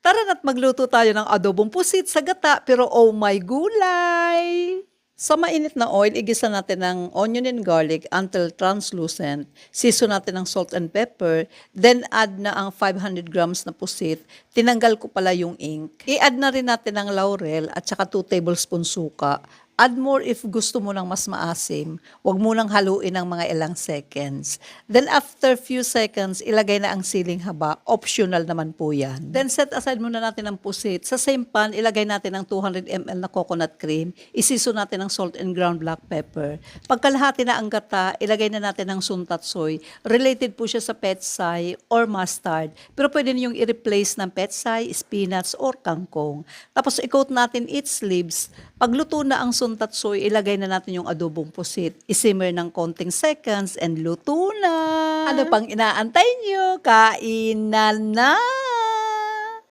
Tara na't magluto tayo ng adobong pusit sa gata pero oh my gulay! Sa mainit na oil, igisa natin ng onion and garlic until translucent. Season natin ng salt and pepper. Then add na ang 500 grams na pusit. Tinanggal ko pala yung ink. I-add na rin natin ang laurel at saka 2 tablespoon suka. Add more if gusto mo ng mas maasim. Huwag mo nang haluin ng mga ilang seconds. Then after few seconds, ilagay na ang siling haba. Optional naman po yan. Then set aside muna natin ang pusit. Sa same pan, ilagay natin ang 200 ml na coconut cream. Isiso natin ang salt and ground black pepper. Pagkalahati na ang gata, ilagay na natin ang suntatsoy. Related po siya sa petsay or mustard. Pero pwede niyong i-replace ng petsay, spinach, or kangkong. Tapos i-coat natin its leaves. Pagluto na ang suntatsoy, ilagay na natin yung adobong pusit. Isimmer ng konting seconds and luto na. Ano pang inaantay nyo? Kainan na!